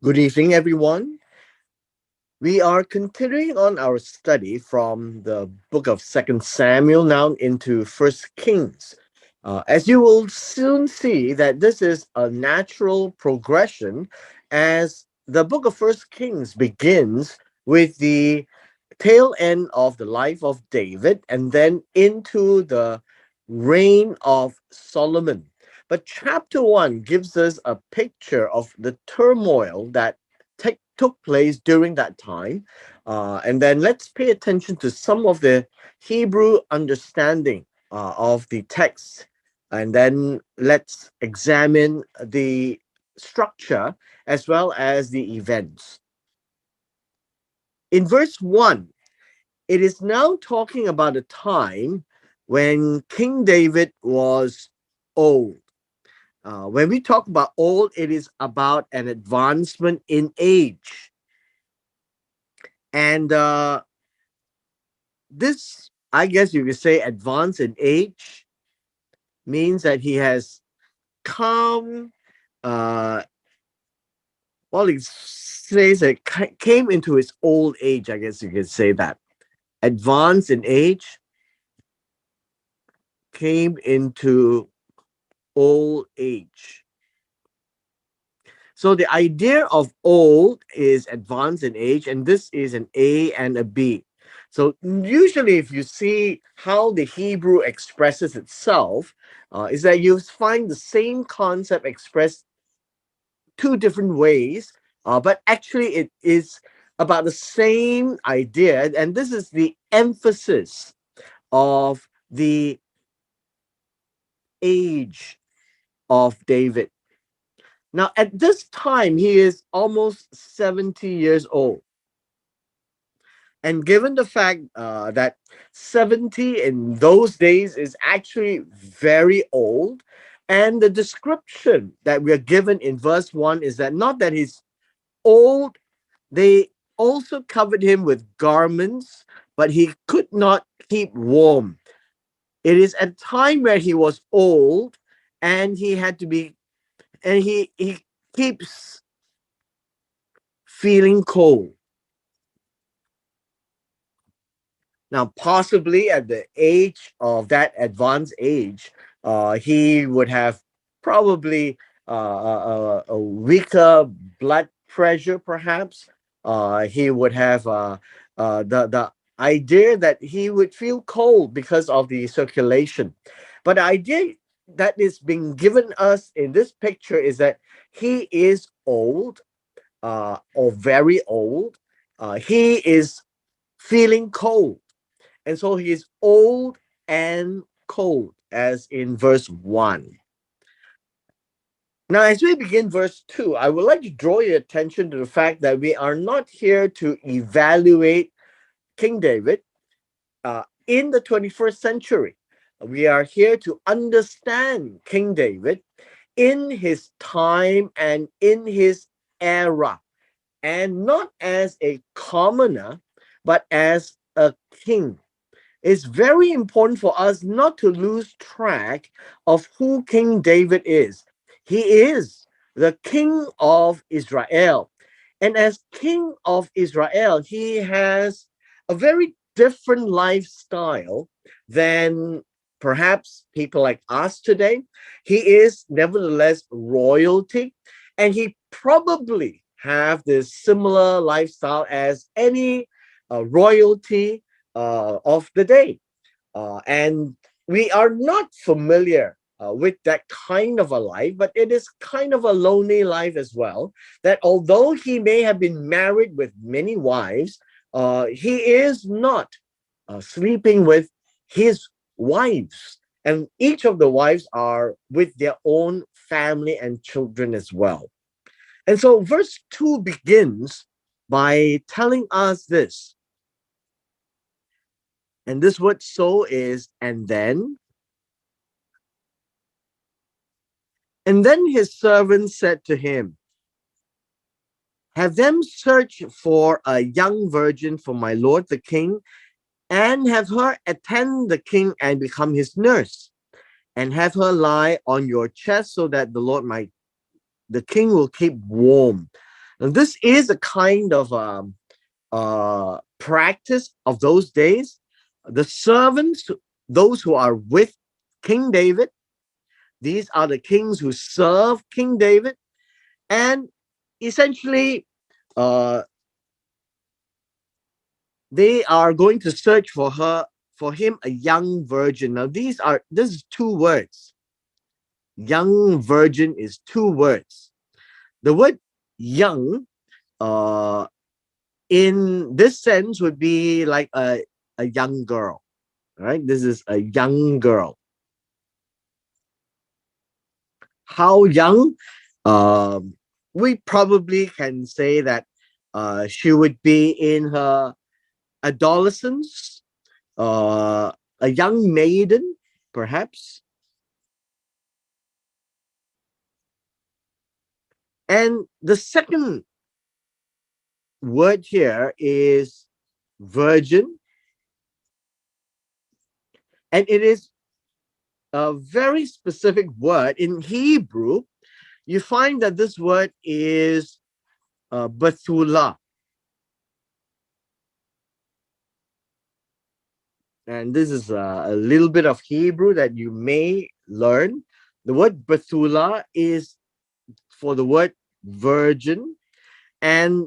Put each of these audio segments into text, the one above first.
Good evening, everyone. We are continuing on our study from the book of Second Samuel now into First Kings. As you will soon see, that this is a natural progression as the book of First Kings begins with the tail end of the life of David and then into the reign of Solomon. But chapter one gives us a picture of the turmoil that took place during that time. And then let's pay attention to some of the Hebrew understanding of the text. And then let's examine the structure as well as the events. In verse 1, it is now talking about a time when King David was old. When we talk about old, it is about an advancement in age. And this, I guess you could say, advance in age means that he has come, uh, well, it says that came into his old age, I guess you could say that. Advance in age came into old age. So the idea of old is advanced in age, and this is an A and a B. So usually, if you see how the Hebrew expresses itself, is that you find the same concept expressed two different ways, but actually it is about the same idea, and this is the emphasis of the age of David. Now, at this time, he is almost 70 years old. And given the fact that 70 in those days is actually very old, and the description that we are given in verse 1 is that not that he's old, they also covered him with garments, but he could not keep warm. It is a time where he was old and he had to be, and he keeps feeling cold. Now, possibly at the age of that advanced age, he would have probably a weaker blood pressure, perhaps. He would have the idea that he would feel cold because of the circulation. But the idea that is being given us in this picture is that he is old, or very old. He is feeling cold, and so he is old and cold, as in verse 1. Now, as we begin verse 2, I would like to draw your attention to the fact that we are not here to evaluate King David in the 21st century. We are here to understand King David in his time and in his era, and not as a commoner, but as a king. It's very important for us not to lose track of who King David is. He is the king of Israel. And as king of Israel, he has a very different lifestyle than perhaps people like us today. He is nevertheless royalty, and he probably have this similar lifestyle as any royalty of the day. And we are not familiar with that kind of a life, but it is kind of a lonely life as well. That although he may have been married with many wives, he is not sleeping with his wives. And each of the wives are with their own family and children as well. And so verse 2 begins by telling us this. And this word so is, and then his servant said to him, have them search for a young virgin for my lord the king, and have her attend the king and become his nurse, and have her lie on your chest so that the king will keep warm. And this is a kind of practice of those days. The servants, those who are with King David, these are the kings who serve King David, and essentially, uh, they are going to search for him a young virgin. Now, this is two words. Young virgin is two words. The word young, uh, in this sense, would be like a young girl, right? This is a young girl. How young? Um, we probably can say that she would be in her adolescence, a young maiden, perhaps. And the second word here is virgin, and it is a very specific word. In Hebrew, you find that this word is Bethula. And this is a little bit of Hebrew that you may learn. The word Bethula is for the word virgin, and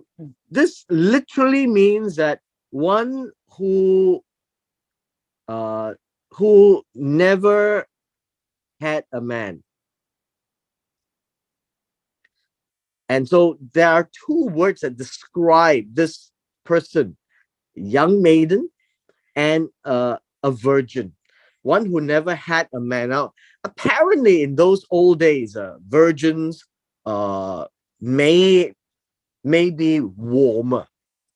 this literally means that one uh, who never had a man. And so there are two words that describe this person: young maiden and a virgin, one who never had a man. Now, apparently, in those old days, virgins uh, may be warmer.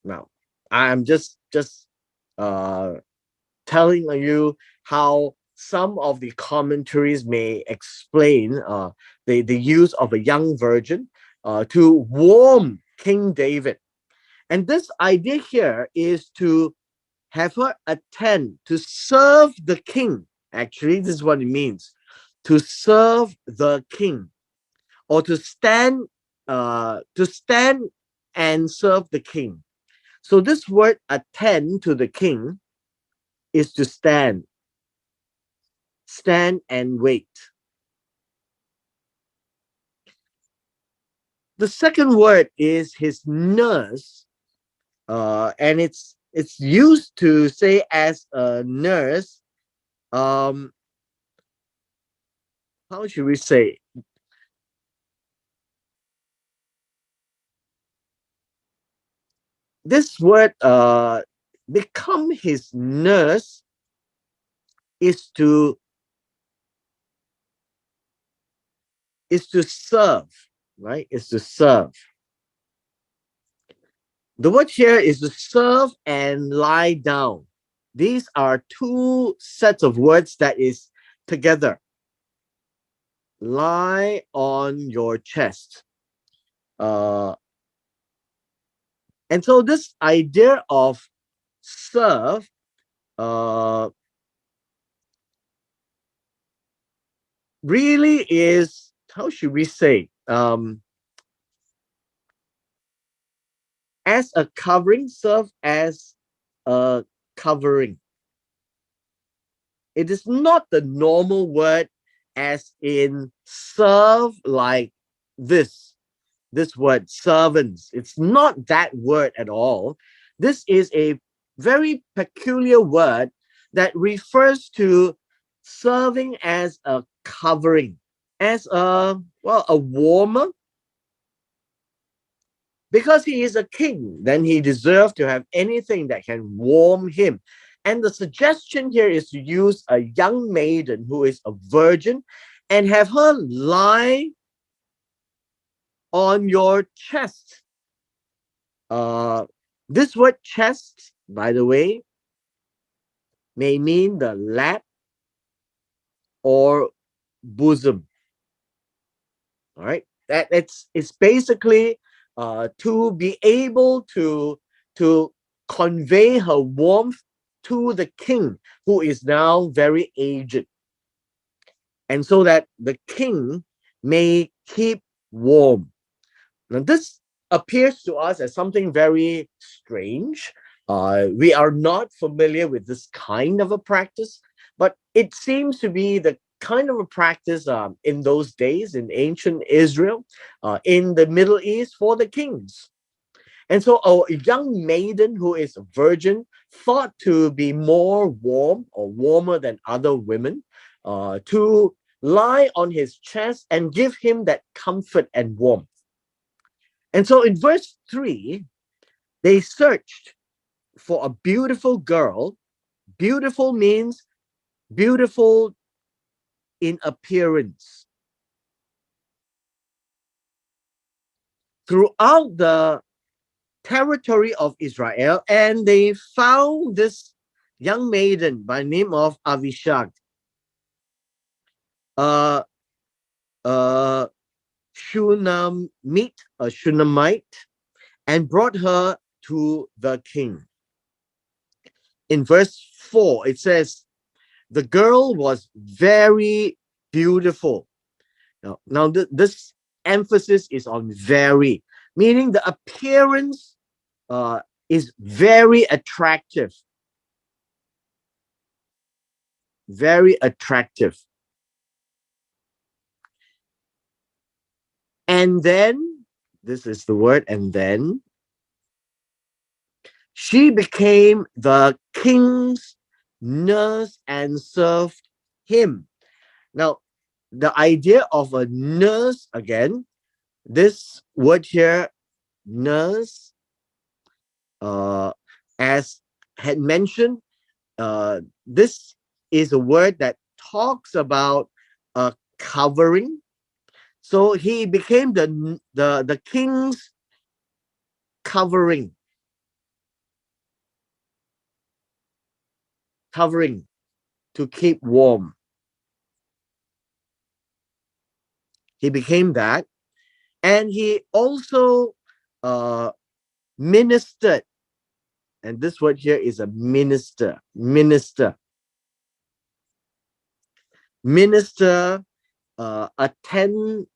Now, I'm just uh, telling you how some of the commentaries may explain the use of a young virgin to warm King David. And this idea here is to have her attend, to serve the king. Actually, this is what it means: to serve the king, or to stand and serve the king. So this word attend to the king is to stand and wait. The second word is his nurse, and it's used to say as a nurse. Um, how should we say? This word become his nurse is to serve, right? Is to serve. The word here is to serve and lie down. These are two sets of words that is together. Lie on your chest. Uh, and so this idea of serve uh, really is, how should we say, as a covering, serve as a covering. It is not the normal word as in serve, like this word servants. It's not that word at all. This is a very peculiar word that refers to serving as a covering, as a warmer. Because he is a king, then he deserves to have anything that can warm him. And the suggestion here is to use a young maiden who is a virgin and have her lie on your chest. Uh, this word chest, by the way, may mean the lap or bosom. All right, it's basically to be able to convey her warmth to the king, who is now very aged, and so that the king may keep warm. Now, this appears to us as something very strange. We are not familiar with this kind of a practice, but it seems to be the kind of a practice in those days in ancient Israel, in the Middle East for the kings. And so a young maiden who is a virgin, thought to be more warm or warmer than other women, to lie on his chest and give him that comfort and warmth. And so in verse 3, they searched for a beautiful girl. Beautiful means beautiful in appearance. Throughout the territory of Israel, and they found this young maiden by name of Avishag, uh, uh, Shunammite, a Shunammite, and brought her to the king. In verse 4, it says, the girl was very beautiful. Now this emphasis is on very, meaning the appearance is very attractive. Very attractive. And then, this is the word, and then she became the king's nurse and served him. Now, the idea of a nurse, again, this word here, nurse, as had mentioned, this is a word that talks about a covering. So he became the king's covering. Covering to keep warm. He became that. And he also ministered. And this word here is a minister. Minister. Minister, attend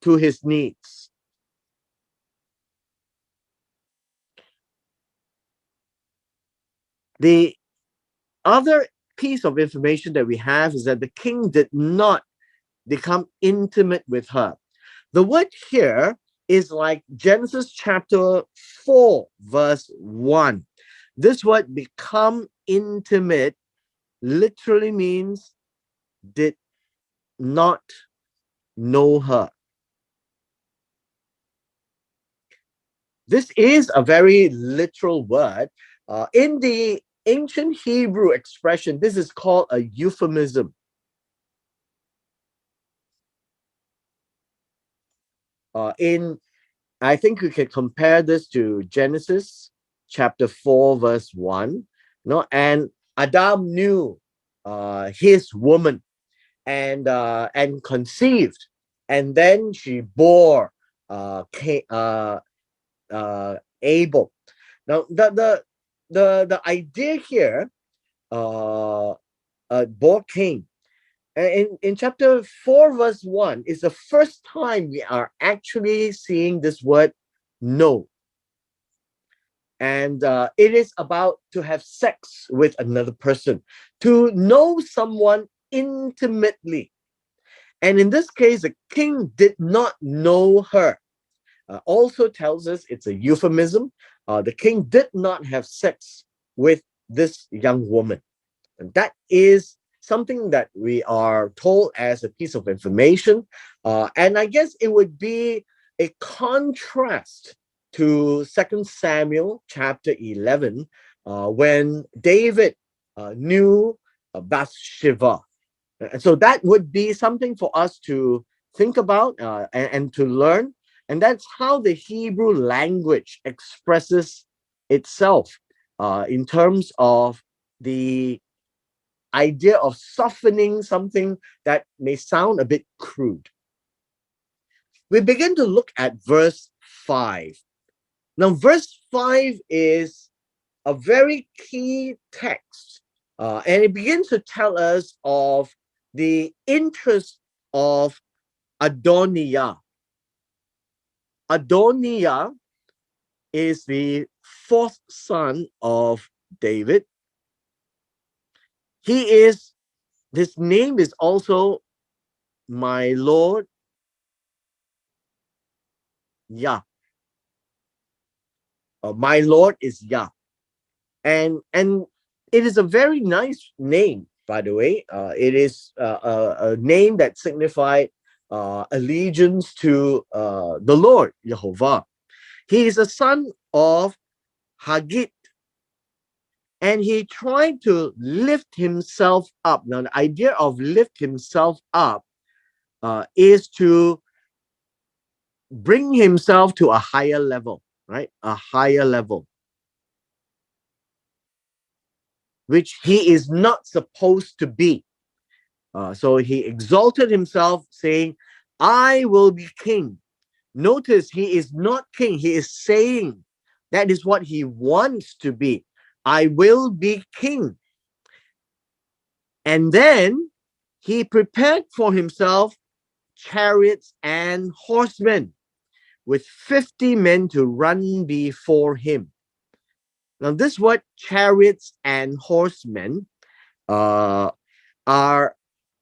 to his needs. The other piece of information that we have is that the king did not become intimate with her. The word here is like Genesis chapter 4, verse 1. This word become intimate literally means did not know her. This is a very literal word. In the ancient Hebrew expression, this is called a euphemism. I think we can compare this to Genesis chapter 4, verse 1. No, and Adam knew his woman and conceived, and then she bore Abel. Now the idea here, bore Cain. In chapter 4, verse 1, is the first time we are actually seeing this word know. And it is about to have sex with another person, to know someone intimately. And in this case, the king did not know her. Also tells us it's a euphemism. The king did not have sex with this young woman. And that is something that we are told as a piece of information. And I guess it would be a contrast to 2 Samuel chapter 11, when David knew Bathsheba. And so that would be something for us to think about and to learn. And that's how the Hebrew language expresses itself in terms of the idea of softening something that may sound a bit crude. We begin to look at verse 5. Now, verse 5 is a very key text, and it begins to tell us of the interest of Adoniah. Adoniah is the fourth son of David. He is, his name is also my Lord Yah. My Lord is Yah. And it is a very nice name, by the way. It is a name that signified allegiance to the Lord Jehovah. He is a son of Hagit, and he tried to lift himself up. Now, the idea of lift himself up is to bring himself to a higher level, right? A higher level, which he is not supposed to be. So he exalted himself, saying, I will be king. Notice he is not king. He is saying that is what he wants to be. I will be king. And then he prepared for himself chariots and horsemen with 50 men to run before him. Now, this word chariots and horsemen are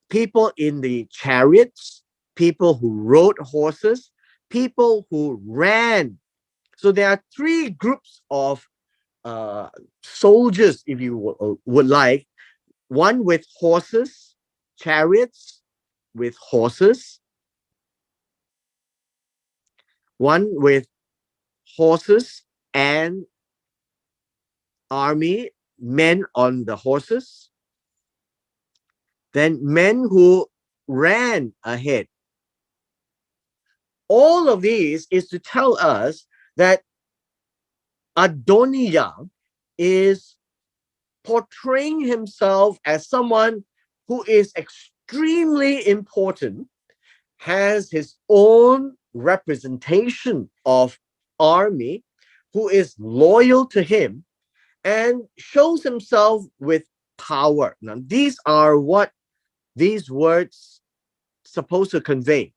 people in the chariots, people who rode horses, people who ran. So there are three groups of soldiers, if you would like. One with horses, chariots with horses, one with horses and army, men on the horses, then men who ran ahead. All of these is to tell us that Adoniah is portraying himself as someone who is extremely important, has his own representation of army, who is loyal to him, and shows himself with power. Now, these are what these words supposed to convey,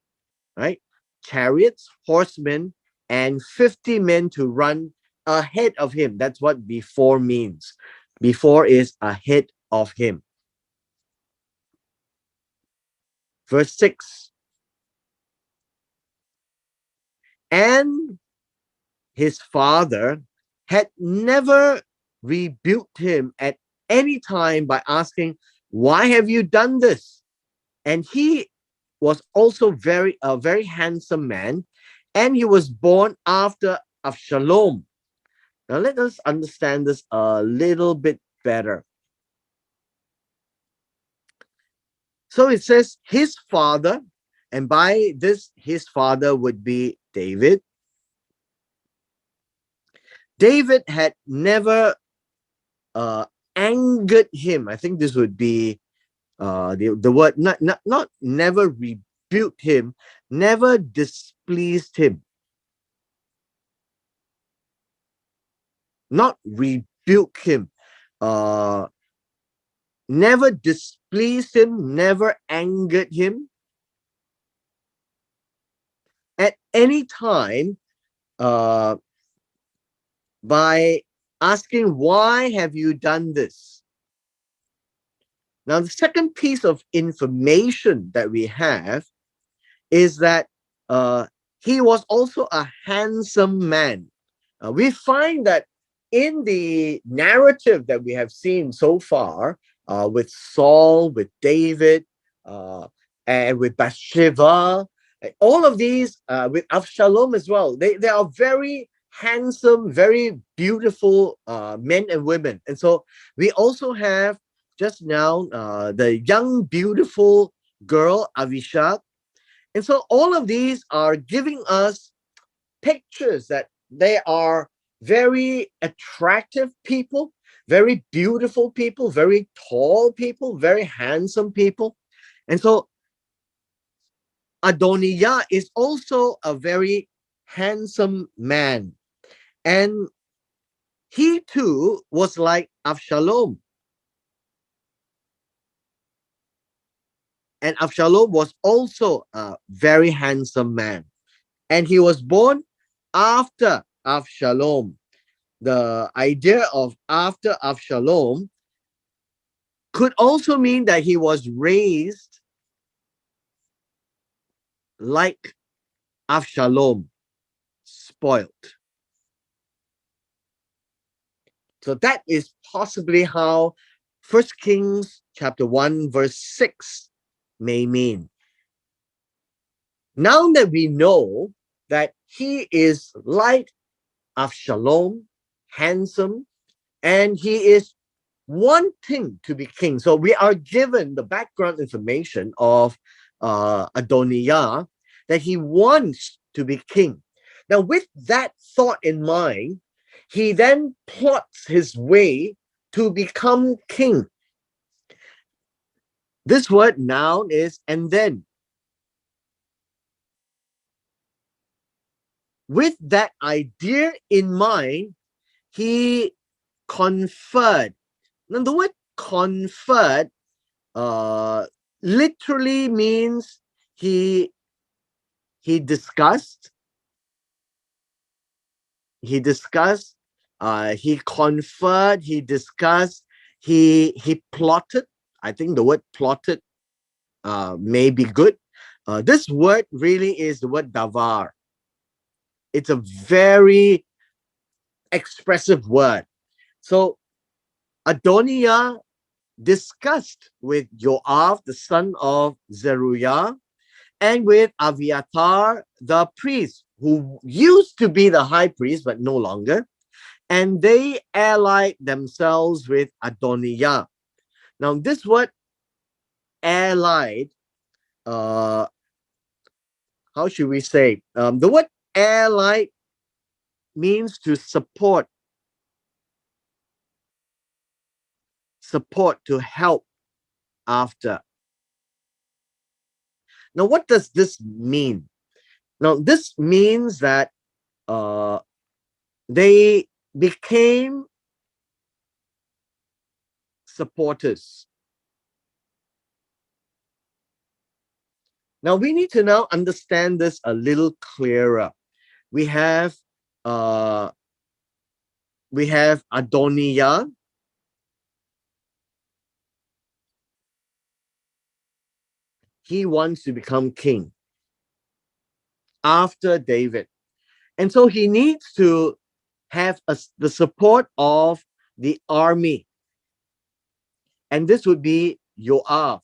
right? Chariots, horsemen, and 50 men to run ahead of him. That's what before means. Before is ahead of him. Verse 6. And his father had never rebuked him at any time by asking, why have you done this? And he was also a very handsome man, and he was born after Avshalom. Now let us understand this a little bit better. So it says his father, and by this his father would be David. David had never angered him. I think this would be the word, not never rebuked him, never displeased him. Not rebuke him, never displeased him, never angered him. At any time, by asking, why have you done this? Now, the second piece of information that we have is that he was also a handsome man. We find that in the narrative that we have seen so far, with Saul, with David, and with Bathsheba, all of these, with Avshalom as well, they are very handsome, very beautiful men and women. And so we also have just now the young, beautiful girl, Avishag. And so all of these are giving us pictures that they are very attractive people, very beautiful people, very tall people, very handsome people. And so Adoniah is also a very handsome man. And he too was like Avshalom. And Avshalom was also a very handsome man. And he was born after Avshalom. The idea of after Avshalom could also mean that he was raised like Avshalom, spoiled. So that is possibly how First Kings chapter 1 verse 6 may mean. Now that we know that he is like Avshalom, handsome, and he is wanting to be king. So we are given the background information of Adoniah, that he wants to be king. Now, with that thought in mind, he then plots his way to become king. This word noun is and then. With that idea in mind, he conferred. Now, the word conferred literally means he discussed, he conferred, he discussed, he plotted. I think the word plotted may be good. This word really is the word davar. It's a very expressive word. So Adoniah discussed with Joab, the son of Zeruiah, and with Aviatar, the priest, who used to be the high priest, but no longer. And they allied themselves with Adoniah. Now, this word allied, how should we say? The word allied means to support, to help after. Now, what does this mean? Now, this means that uh, they became supporters. Now we need to now understand this a little clearer. We have uh Adoniah. He wants to become king after David. And so he needs to have the support of the army. And this would be Joab.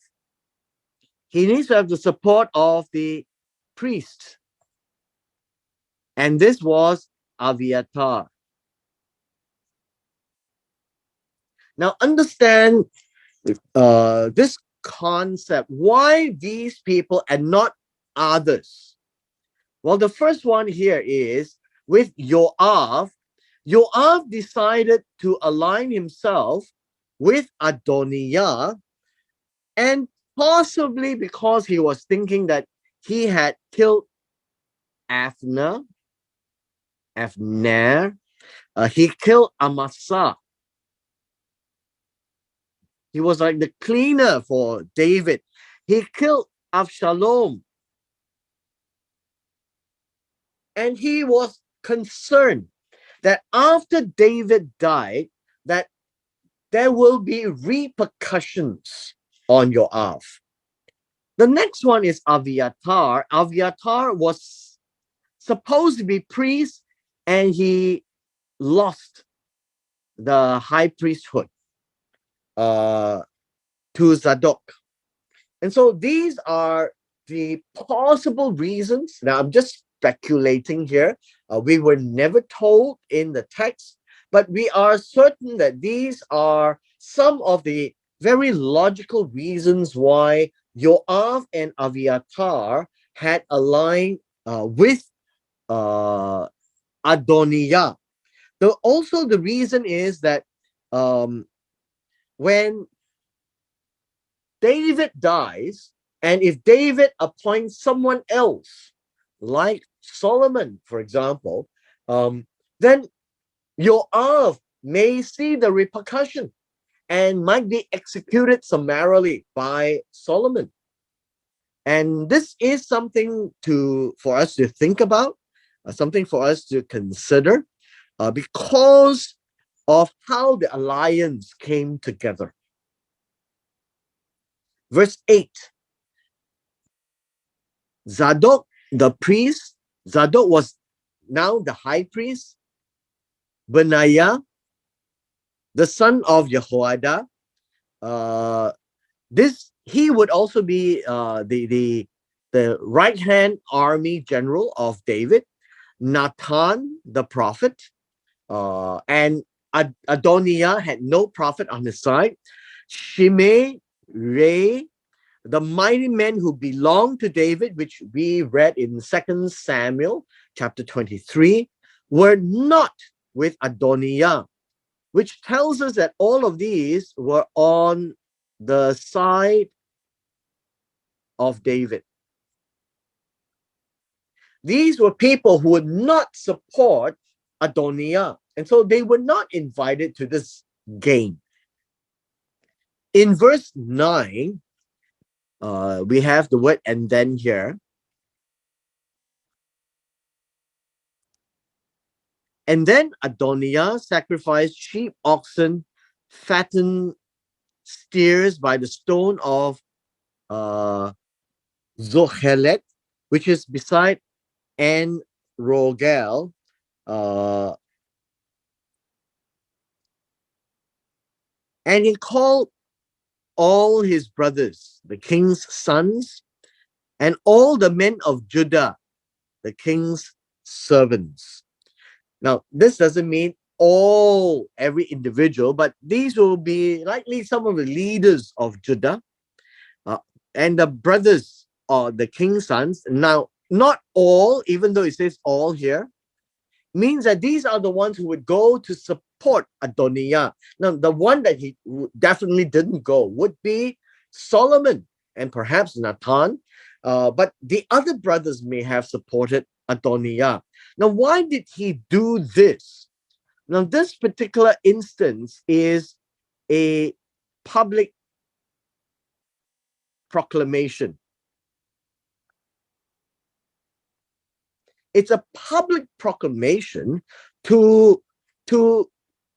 He needs to have the support of the priests. And this was Aviatar. Now understand this concept. Why these people and not others? Well, the first one here is with Joab. Joab decided to align himself with Adoniah, and possibly because he was thinking that he had killed Abner, he killed Amasa. He was like the cleaner for David. He killed Avshalom. And he was concerned that after David died, that there will be repercussions on Joab. The next one is Aviatar. Aviatar was supposed to be priest, and he lost the high priesthood to Zadok. And so these are the possible reasons. Now, I'm just speculating here. We were never told in the text, but we are certain that these are some of the very logical reasons why Joab and Aviatar had aligned with Adoniah. Also, the reason is that when David dies, and if David appoints someone else, like Solomon, for example, then Joab may see the repercussion and might be executed summarily by Solomon. And this is something for us to think about. something for us to consider because of how the alliance came together. Verse 8, Zadok, the priest, Zadok was now the high priest. Benaiah, the son of Jehoiada, uh, this he would also be the right hand army general of David. Nathan, the prophet, and Adoniah had no prophet on his side. Shimei, Ray, the mighty men who belonged to David, which we read in 2 Samuel chapter 23, were not with Adoniah, which tells us that all of these were on the side of David. These were people who would not support Adoniah, and so they were not invited to this game. In verse 9, we have the word "and then" here. And then Adoniah sacrificed sheep, oxen, fattened steers by the stone of Zohelet, which is beside En Rogel. Uh, and he called all his brothers, the king's sons, and all the men of Judah, the king's servants. Now, this doesn't mean every individual, but these will be likely some of the leaders of Judah uh, and the brothers or the king's sons. Now, not all, even though it says all here, means that these are the ones who would go to support Adoniah. Now, the one that he definitely didn't go would be Solomon and perhaps Nathan, but the other brothers may have supported Adoniah. Now, why did he do this? Now, this particular instance is a public proclamation. It's a public proclamation to to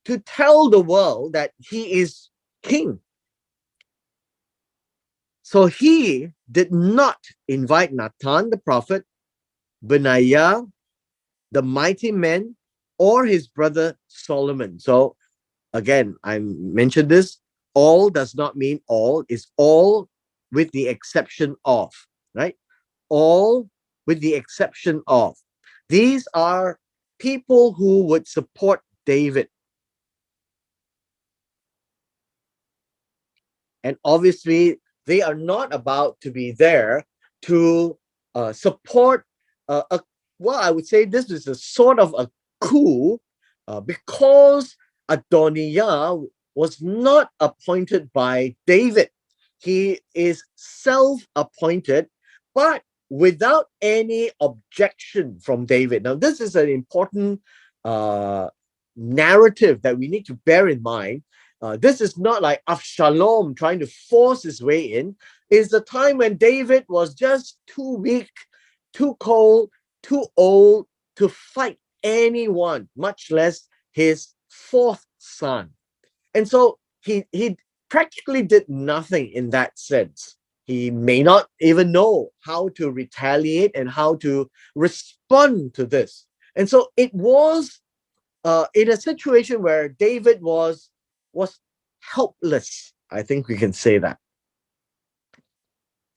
to tell the world that he is king. So he did not invite Nathan the prophet, Benaiah, the mighty men, or his brother Solomon. So again, I mentioned this. All does not mean all. It's all with the exception of, right? All with the exception of. These are people who would support David. And obviously, they are not about to be there to support well, I would say this is a sort of a coup because Adoniah was not appointed by David. He is self-appointed, but without any objection from David. Now, this is an important narrative that we need to bear in mind. This is not like Avshalom trying to force his way in. It's the time when David was just too weak, too cold, too old to fight anyone, much less his fourth son. And so he practically did nothing in that sense. He may not even know how to retaliate and how to respond to this. And so it was in a situation where David was helpless. I think we can say that.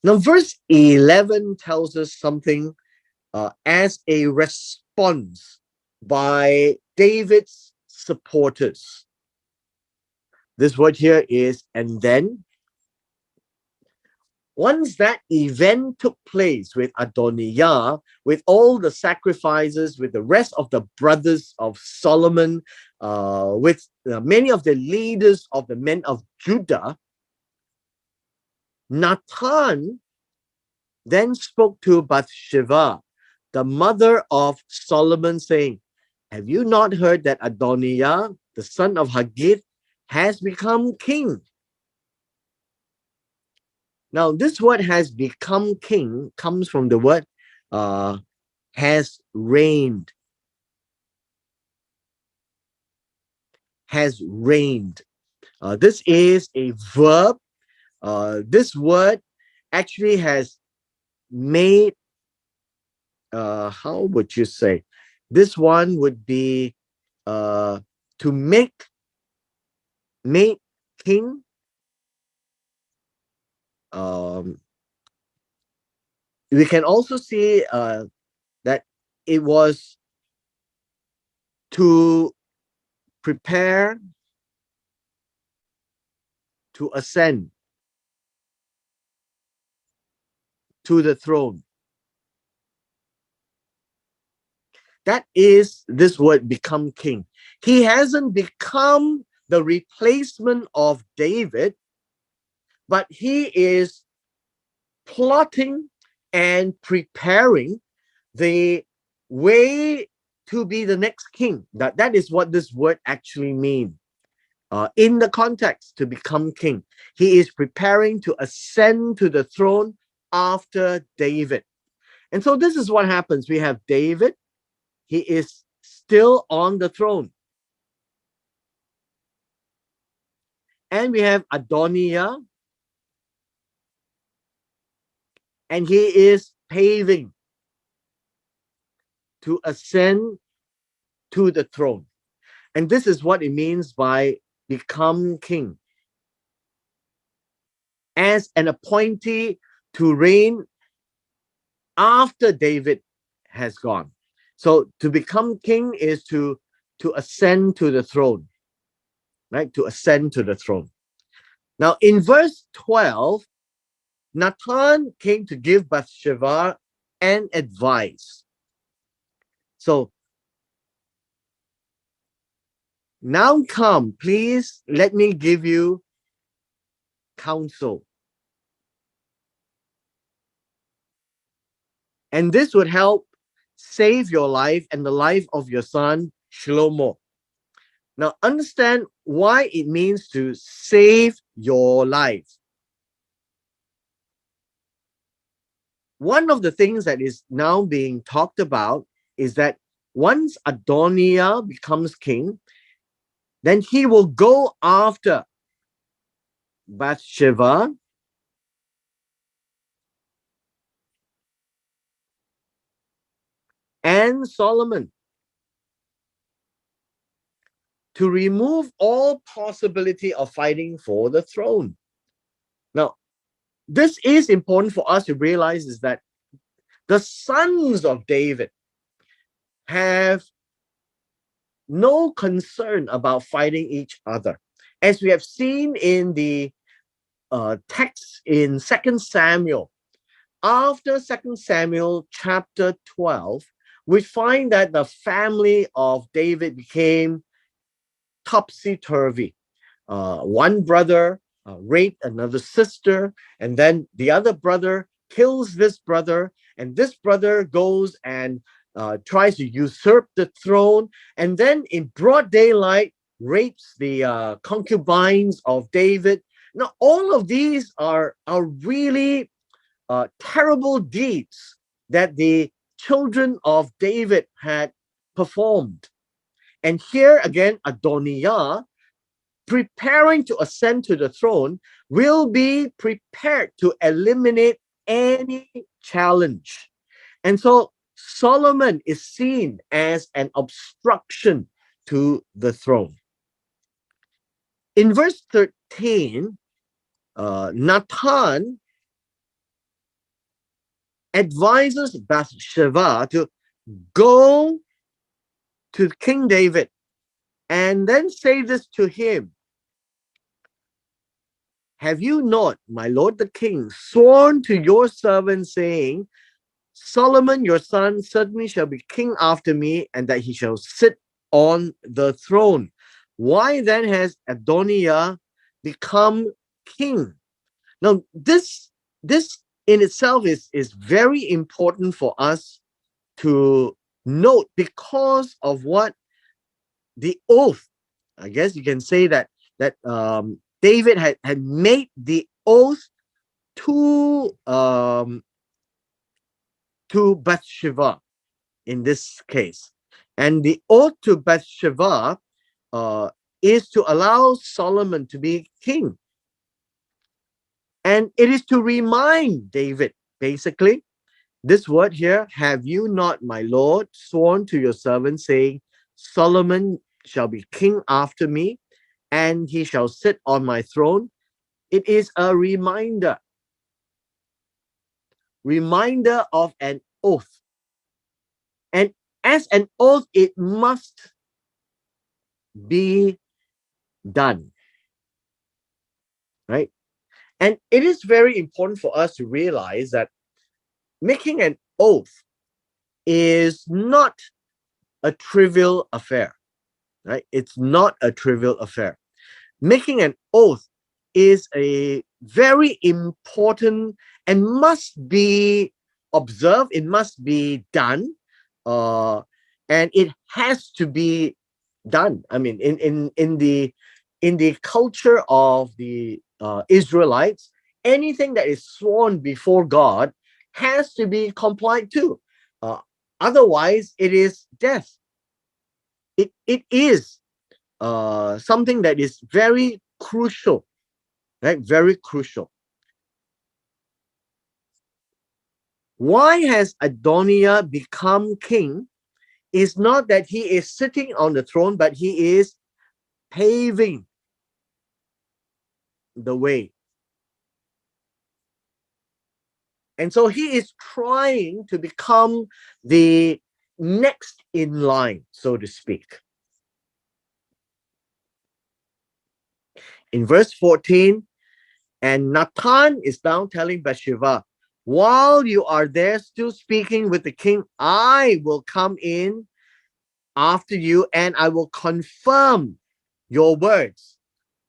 Now, verse 11 tells us something as a response by David's supporters. This word here is "and then." Once that event took place with Adoniah, with all the sacrifices, with the rest of the brothers of Solomon, with many of the leaders of the men of Judah, Nathan then spoke to Bathsheba, the mother of Solomon, saying, "Have you not heard that Adoniah, the son of Haggith, has become king?" Now, this word "has become king" comes from the word has reigned. Has reigned. This is a verb. This word actually has made, how would you say? This one would be to make king. Um, we can also see that it was to prepare to ascend to the throne. That is this word become king. He hasn't become the replacement of David, but he is plotting and preparing the way to be the next king. That is what this word actually means. In the context, to become king, he is preparing to ascend to the throne after David. And so this is what happens. We have David, he is still on the throne. And we have Adoniah, and he is paving to ascend to the throne. And this is what it means by become king. As an appointee to reign after David has gone. So to become king is to ascend to the throne, right? To ascend to the throne. Now in verse 12, Nathan came to give Bathsheba an advice. So now come, please let me give you counsel. And this would help save your life and the life of your son, Shlomo. Now, understand why it means to save your life. One of the things that is now being talked about is that once Adoniah becomes king, then he will go after Bathsheba and Solomon to remove all possibility of fighting for the throne. Now, this is important for us to realize is that the sons of David have no concern about fighting each other. As we have seen in the text in 2 Samuel, after 2 Samuel chapter 12, we find that the family of David became topsy-turvy. One brother raped another sister, and then the other brother kills this brother, and this brother goes and tries to usurp the throne, and then in broad daylight rapes the concubines of David. Now, all of these are really terrible deeds that the children of David had performed. And here again, Adoniah, preparing to ascend to the throne, will be prepared to eliminate any challenge. And so Solomon is seen as an obstruction to the throne. In verse 13, Nathan advises Bathsheba to go to King David and then say this to him: have you not, my lord the king, sworn to your servant, saying, Solomon your son certainly shall be king after me, and that he shall sit on the throne? Why then has Adoniah become king? Now, this in itself is very important for us to note, because of what the oath, I guess you can say that David had made the oath to Bathsheba. in this case. And the oath to Bathsheba uh, is to allow Solomon to be king. And it is to remind David, basically, this word here, have you not, my Lord, sworn to your servant, saying, Solomon shall be king after me, and he shall sit on my throne? It is a reminder of an oath. And as an oath, it must be done, right? And it is very important for us to realize that making an oath is not a trivial affair, right? It's not a trivial affair. Making an oath is a very important and must be observed. It must be done, uh, and it has to be done. I mean, in the culture of the Israelites, anything that is sworn before God has to be complied to. Uh, Otherwise, it is death. It is something that is very crucial, right? Very crucial. Why has Adoniah become king? Is not that he is sitting on the throne, but he is paving the way. And so he is trying to become the next in line, so to speak. In verse 14, and Nathan is now telling Bathsheba, while you are there still speaking with the king, I will come in after you and I will confirm your words.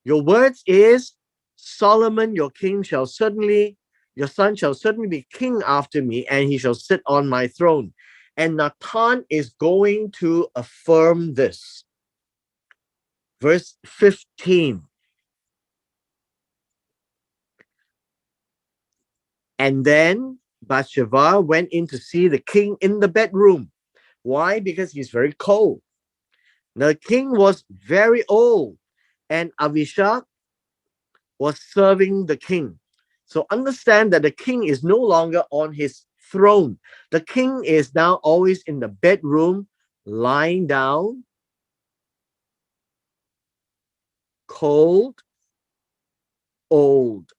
Your words is Solomon, your king, your son shall certainly be king after me, and he shall sit on my throne. And Nathan is going to affirm this. Verse 15. And then Bathsheba went in to see the king in the bedroom. Why? Because he's very cold. The king was very old, and Abishag was serving the king. So understand that the king is no longer on his throne. The king is now always in the bedroom, lying down, cold, old,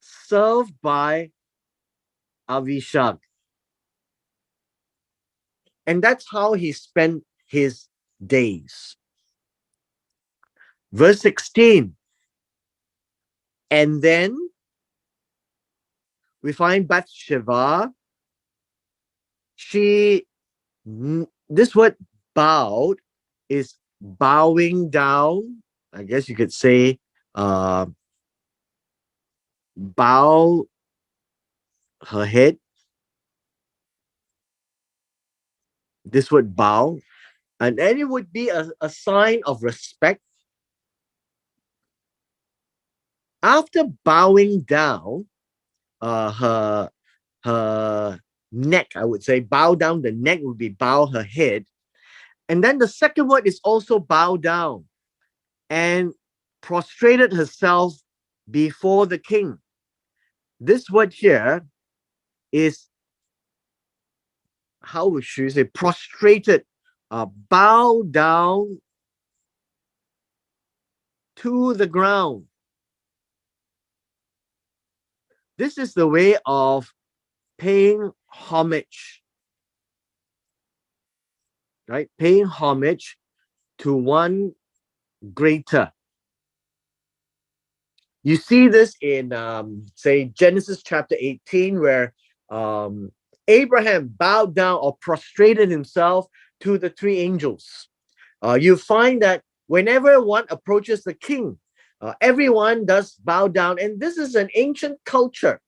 served by Avishag. And that's how he spent his days. Verse 16. And then we find Bathsheba. This word bowed is bowing down. I guess you could say uh, bow her head. This word bow. And then it would be a sign of respect. After bowing down, her neck, I would say, bow down the neck would be bow her head. And then the second word is also bow down and prostrated herself before the king. This word here is, how would you say, prostrated, bow down to the ground. This is the way of paying homage, right? Paying homage to one greater. You see this in, say, Genesis chapter 18, where Abraham bowed down or prostrated himself to the three angels. You find that whenever one approaches the king, everyone does bow down. And this is an ancient culture,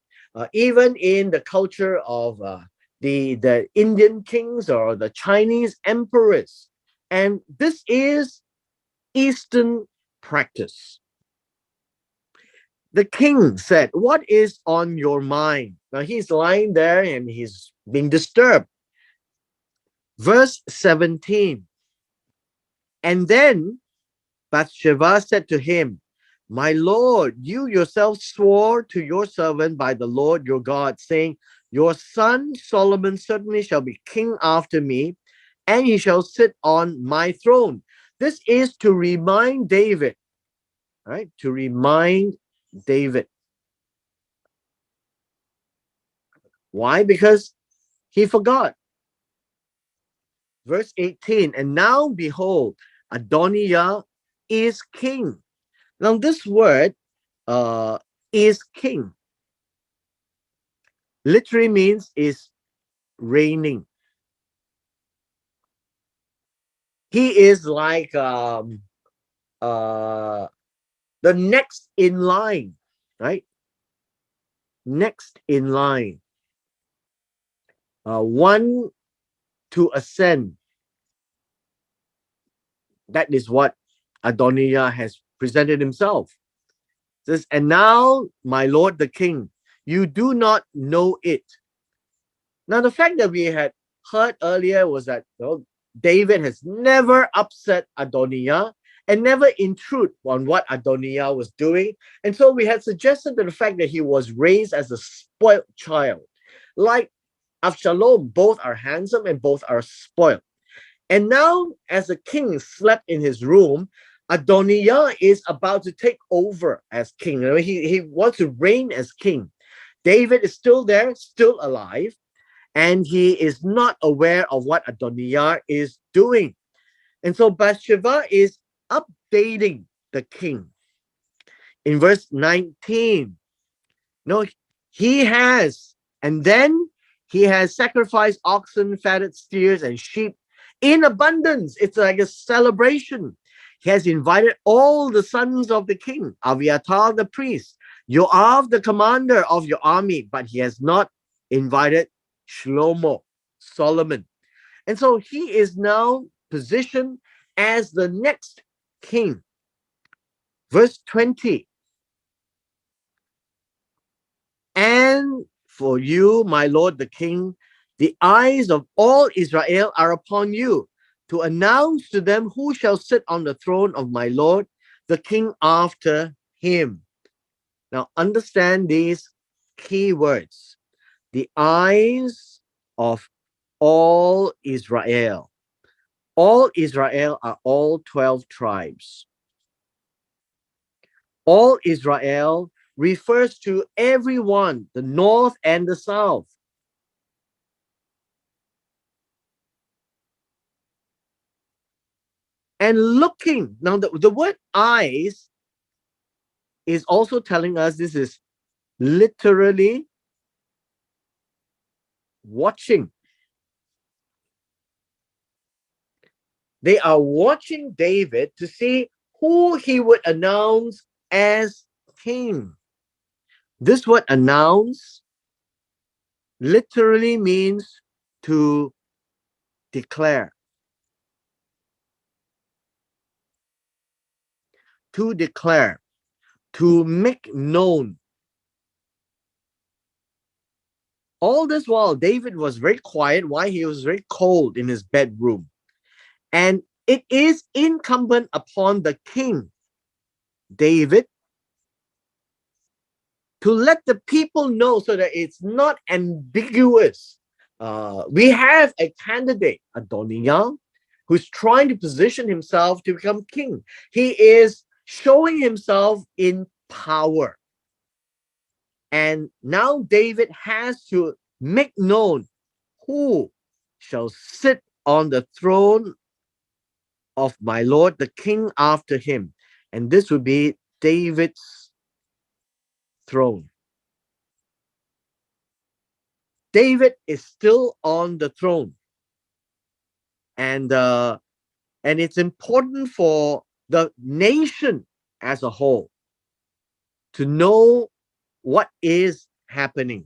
even in the culture of the Indian kings or the Chinese emperors. And this is Eastern practice. The king said, what is on your mind? Now he's lying there and he's being disturbed. Verse 17. And then Bathsheba said to him, My Lord, you yourself swore to your servant by the Lord your God, saying, Your son Solomon certainly shall be king after me, and he shall sit on my throne. This is to remind David, right? To remind David. Why? Because he forgot. Verse 18, and now behold, Adoniah is king. Now, this word uh, is king literally means is reigning. He is like uh, the next in line, right? Next in line. One to ascend. That is what Adoniah has presented himself. It says, and now, my lord the king, you do not know it. Now, the fact that we had heard earlier was that David has never upset Adoniah and never intrude on what Adoniah was doing. And so we had suggested that the fact that he was raised as a spoiled child. Like Absalom, both are handsome and both are spoiled. And now, as the king slept in his room, Adoniah is about to take over as king. He wants to reign as king. David is still there, still alive, and he is not aware of what Adoniah is doing. And so Bathsheba is updating the king. In verse 19, no, he has, and then he has sacrificed oxen, fatted steers, and sheep in abundance. It's like a celebration. He has invited all the sons of the king, Abiathar the priest, Joab the commander of your army, but he has not invited Shlomo, Solomon. And so he is now positioned as the next king. Verse 20. And for you, my lord the king, the eyes of all Israel are upon you to announce to them who shall sit on the throne of my lord the king after him. Now understand these key words. The eyes of all Israel. All Israel are all 12 tribes. All Israel refers to everyone, the north and the south. And looking, now the word eyes is also telling us this is literally watching. They are watching David to see who he would announce as king. This word announce literally means to declare. To declare, to make known. All this while, David was very quiet. Why? He was very cold in his bedroom. And it is incumbent upon the king, David, to let the people know so that it's not ambiguous. We have a candidate, Adoniah, who's trying to position himself to become king. He is showing himself in power. And now David has to make known who shall sit on the throne of my Lord, the king after him. And this would be David's throne. David is still on the throne. And it's important for the nation as a whole to know what is happening.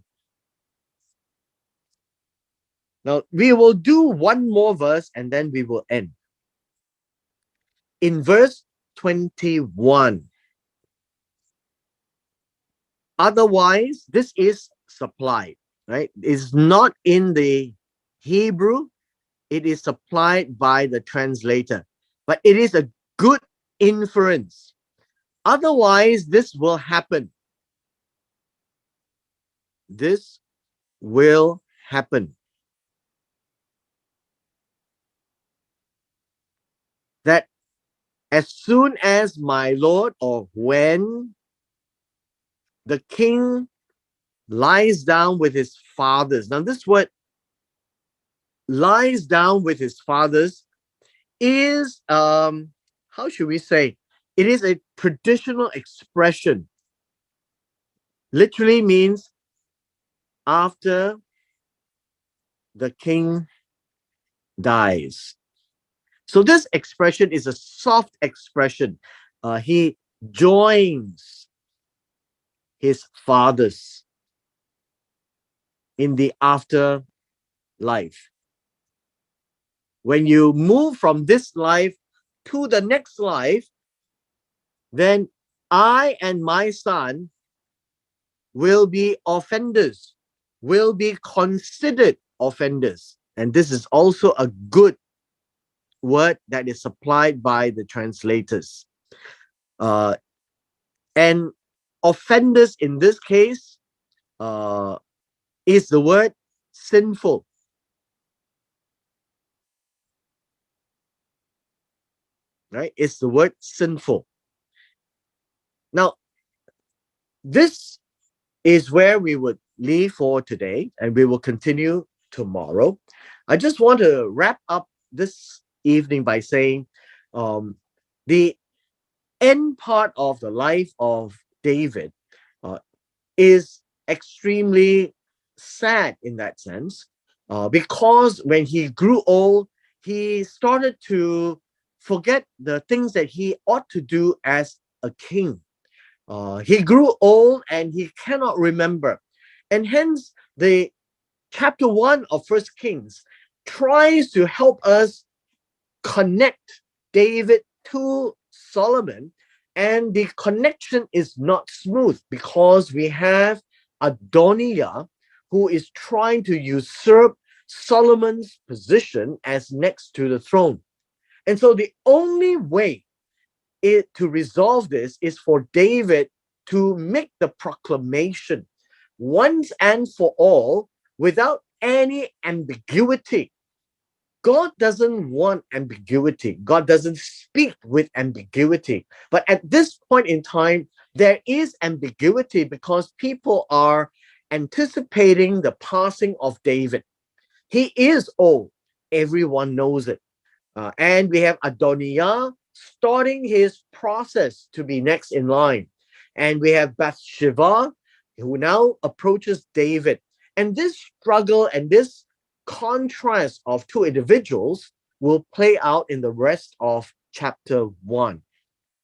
Now, we will do one more verse and then we will end. In verse 21, otherwise, this is supply, right? It's not in the Hebrew, it is supplied by the translator, but it is a good inference. Otherwise, this will happen. This will happen. That as soon as my Lord, or when the king lies down with his fathers. Now, this word lies down with his fathers is, how should we say? It is a traditional expression. Literally means after the king dies. So this expression is a soft expression. He joins his fathers in the afterlife. When you move from this life to the next life, then I and my son will be offenders, will be considered offenders. And this is also a good word that is supplied by the translators. And offenders in this case is the word sinful. Right? It's the word sinful. Now, this is where we would leave for today, and we will continue tomorrow. I just want to wrap up this evening by saying the end part of the life of David is extremely sad in that sense, because when he grew old, he started to forget the things that he ought to do as a king. He grew old and he cannot remember. And hence, the chapter 1 of First Kings tries to help us connect David to Solomon. And the connection is not smooth because we have Adoniah, who is trying to usurp Solomon's position as next to the throne. And so the only way to resolve this is for David to make the proclamation once and for all without any ambiguity. God doesn't want ambiguity. God doesn't speak with ambiguity. But at this point in time, there is ambiguity because people are anticipating the passing of David. He is old. Everyone knows it. And we have Adoniah starting his process to be next in line. And we have Bathsheba, who now approaches David. And this struggle and this contrast of two individuals will play out in the rest of chapter 1.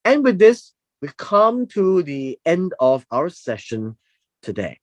And with this, we come to the end of our session today.